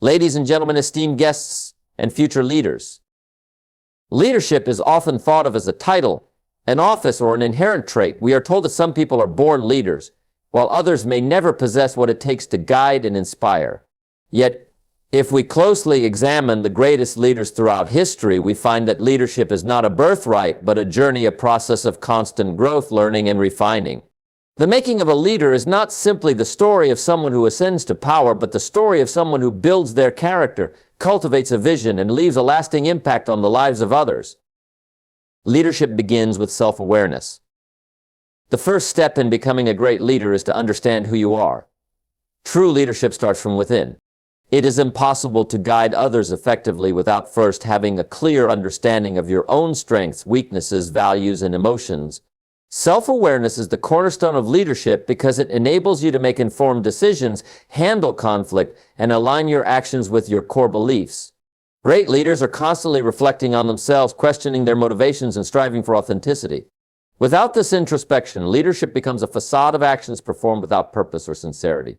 Ladies and gentlemen, esteemed guests and future leaders, leadership is often thought of as a title, an office, or an inherent trait. We are told that some people are born leaders, while others may never possess what it takes to guide and inspire. Yet, if we closely examine the greatest leaders throughout history, we find that leadership is not a birthright, but a journey, a process of constant growth, learning, and refining. The making of a leader is not simply the story of someone who ascends to power, but the story of someone who builds their character, cultivates a vision, and leaves a lasting impact on the lives of others. Leadership begins with self-awareness. The first step in becoming a great leader is to understand who you are. True leadership starts from within. It is impossible to guide others effectively without first having a clear understanding of your own strengths, weaknesses, values, and emotions. Self-awareness is the cornerstone of leadership because it enables you to make informed decisions, handle conflict, and align your actions with your core beliefs. Great leaders are constantly reflecting on themselves, questioning their motivations, and striving for authenticity. Without this introspection, leadership becomes a facade of actions performed without purpose or sincerity.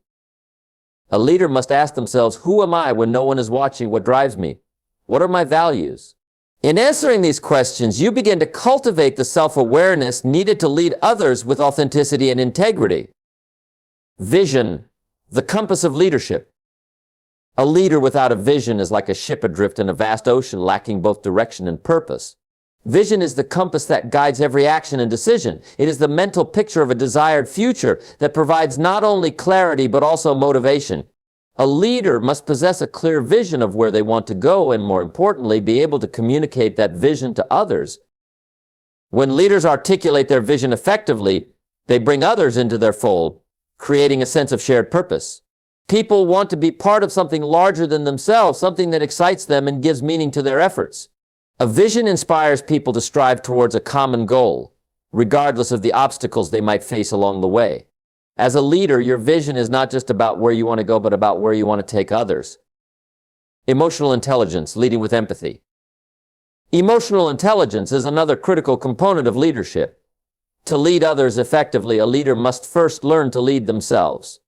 A leader must ask themselves, who am I when no one is watching? What drives me? What are my values? In answering these questions, you begin to cultivate the self-awareness needed to lead others with authenticity and integrity. Vision, the compass of leadership. A leader without a vision is like a ship adrift in a vast ocean lacking both direction and purpose. Vision is the compass that guides every action and decision. It is the mental picture of a desired future that provides not only clarity but also motivation. A leader must possess a clear vision of where they want to go and, more importantly, be able to communicate that vision to others. When leaders articulate their vision effectively, they bring others into their fold, creating a sense of shared purpose. People want to be part of something larger than themselves, something that excites them and gives meaning to their efforts. A vision inspires people to strive towards a common goal, regardless of the obstacles they might face along the way. As a leader, your vision is not just about where you want to go, but about where you want to take others. Emotional intelligence, leading with empathy. Emotional intelligence is another critical component of leadership. To lead others effectively, a leader must first learn to lead themselves.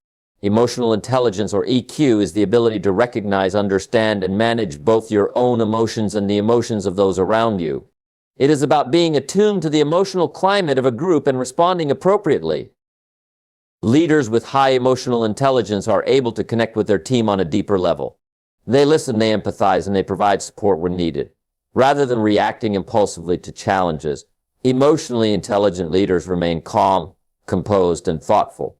Emotional intelligence, or EQ, is the ability to recognize, understand, and manage both your own emotions and the emotions of those around you. It is about being attuned to the emotional climate of a group and responding appropriately. Leaders with high emotional intelligence are able to connect with their team on a deeper level. They listen, they empathize, and they provide support when needed. Rather than reacting impulsively to challenges, emotionally intelligent leaders remain calm, composed, and thoughtful.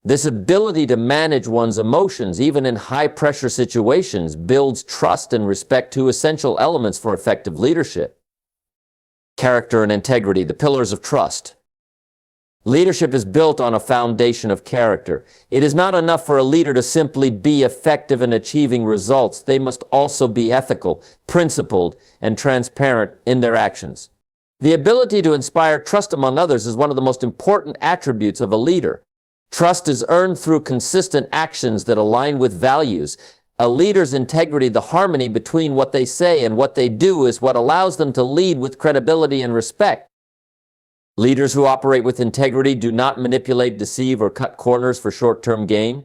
This ability to manage one's emotions, even in high-pressure situations, builds trust and respect, two essential elements for effective leadership. Character and integrity, the pillars of trust. Leadership is built on a foundation of character. It is not enough for a leader to simply be effective in achieving results. They must also be ethical, principled, and transparent in their actions. The ability to inspire trust among others is one of the most important attributes of a leader. Trust is earned through consistent actions that align with values. A leader's integrity, the harmony between what they say and what they do, is what allows them to lead with credibility and respect. Leaders who operate with integrity do not manipulate, deceive, or cut corners for short-term gain.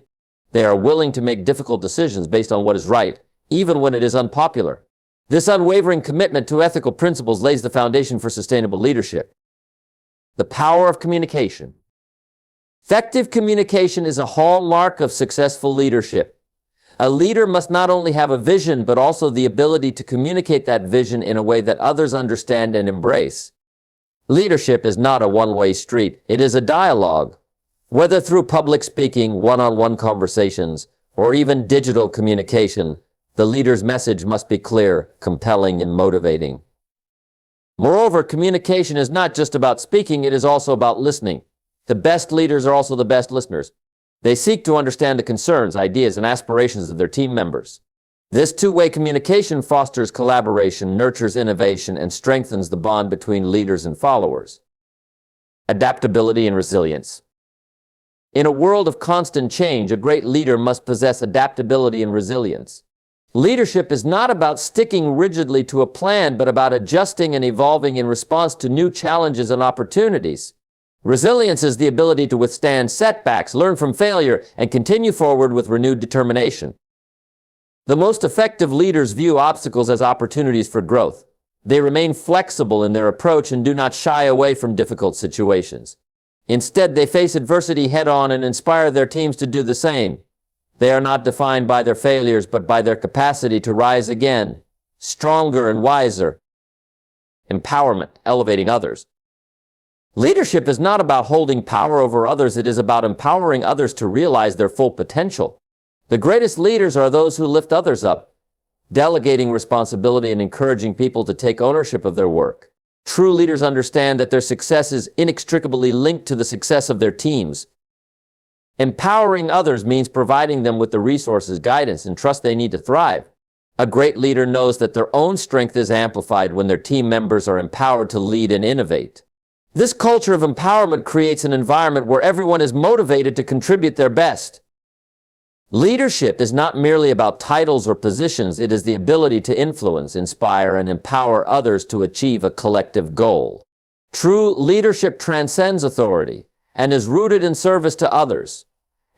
They are willing to make difficult decisions based on what is right, even when it is unpopular. This unwavering commitment to ethical principles lays the foundation for sustainable leadership. The power of communication. Effective communication is a hallmark of successful leadership. A leader must not only have a vision, but also the ability to communicate that vision in a way that others understand and embrace. Leadership is not a one-way street. It is a dialogue. Whether through public speaking, one-on-one conversations, or even digital communication, the leader's message must be clear, compelling, and motivating. Moreover, communication is not just about speaking, it is also about listening. The best leaders are also the best listeners. They seek to understand the concerns, ideas, and aspirations of their team members. This two-way communication fosters collaboration, nurtures innovation, and strengthens the bond between leaders and followers. Adaptability and resilience. In a world of constant change, a great leader must possess adaptability and resilience. Leadership is not about sticking rigidly to a plan, but about adjusting and evolving in response to new challenges and opportunities. Resilience is the ability to withstand setbacks, learn from failure, and continue forward with renewed determination. The most effective leaders view obstacles as opportunities for growth. They remain flexible in their approach and do not shy away from difficult situations. Instead, they face adversity head-on and inspire their teams to do the same. They are not defined by their failures, but by their capacity to rise again, stronger and wiser. Empowerment, elevating others. Leadership is not about holding power over others. It is about empowering others to realize their full potential. The greatest leaders are those who lift others up, delegating responsibility and encouraging people to take ownership of their work. True leaders understand that their success is inextricably linked to the success of their teams. Empowering others means providing them with the resources, guidance, and trust they need to thrive. A great leader knows that their own strength is amplified when their team members are empowered to lead and innovate. This culture of empowerment creates an environment where everyone is motivated to contribute their best. Leadership is not merely about titles or positions. It is the ability to influence, inspire, and empower others to achieve a collective goal. True leadership transcends authority and is rooted in service to others.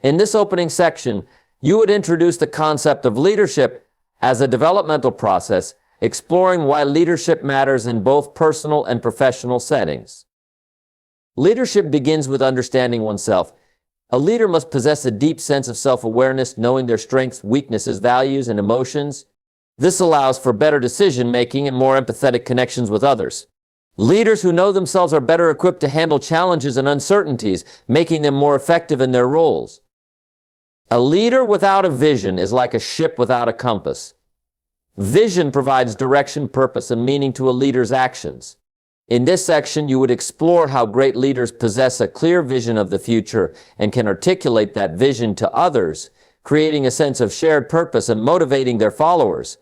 In this opening section, you would introduce the concept of leadership as a developmental process, exploring why leadership matters in both personal and professional settings. Leadership begins with understanding oneself. A leader must possess a deep sense of self-awareness, knowing their strengths, weaknesses, values, and emotions. This allows for better decision-making and more empathetic connections with others. Leaders who know themselves are better equipped to handle challenges and uncertainties, making them more effective in their roles. A leader without a vision is like a ship without a compass. Vision provides direction, purpose, and meaning to a leader's actions. In this section, you would explore how great leaders possess a clear vision of the future and can articulate that vision to others, creating a sense of shared purpose and motivating their followers.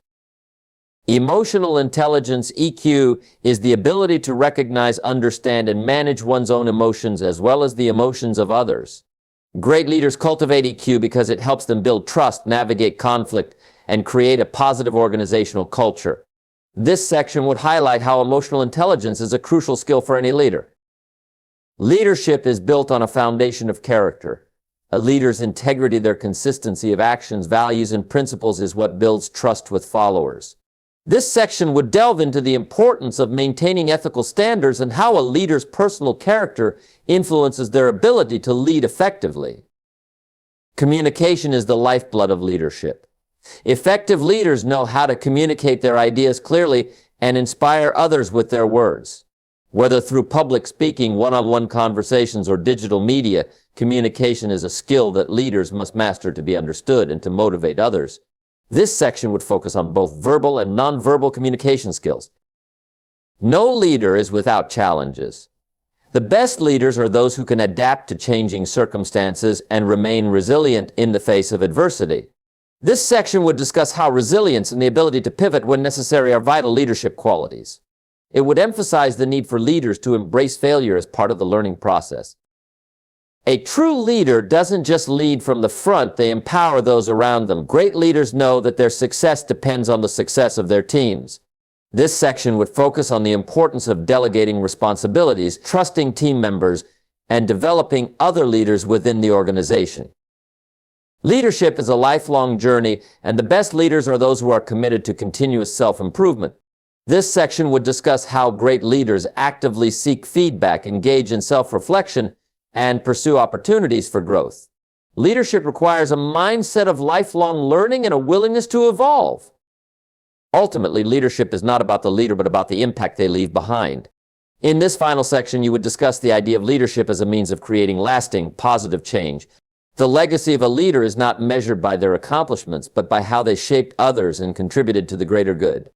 Emotional intelligence, EQ, is the ability to recognize, understand, and manage one's own emotions as well as the emotions of others. Great leaders cultivate EQ because it helps them build trust, navigate conflict, and create a positive organizational culture. This section would highlight how emotional intelligence is a crucial skill for any leader. Leadership is built on a foundation of character. A leader's integrity, their consistency of actions, values, and principles is what builds trust with followers. This section would delve into the importance of maintaining ethical standards and how a leader's personal character influences their ability to lead effectively. Communication is the lifeblood of leadership. Effective leaders know how to communicate their ideas clearly and inspire others with their words. Whether through public speaking, one-on-one conversations, or digital media, communication is a skill that leaders must master to be understood and to motivate others. This section would focus on both verbal and nonverbal communication skills. No leader is without challenges. The best leaders are those who can adapt to changing circumstances and remain resilient in the face of adversity. This section would discuss how resilience and the ability to pivot when necessary are vital leadership qualities. It would emphasize the need for leaders to embrace failure as part of the learning process. A true leader doesn't just lead from the front, they empower those around them. Great leaders know that their success depends on the success of their teams. This section would focus on the importance of delegating responsibilities, trusting team members, and developing other leaders within the organization. Leadership is a lifelong journey, and the best leaders are those who are committed to continuous self-improvement. This section would discuss how great leaders actively seek feedback, engage in self-reflection, and pursue opportunities for growth. Leadership requires a mindset of lifelong learning and a willingness to evolve. Ultimately, leadership is not about the leader, but about the impact they leave behind. In this final section, you would discuss the idea of leadership as a means of creating lasting, positive change. The legacy of a leader is not measured by their accomplishments, but by how they shaped others and contributed to the greater good.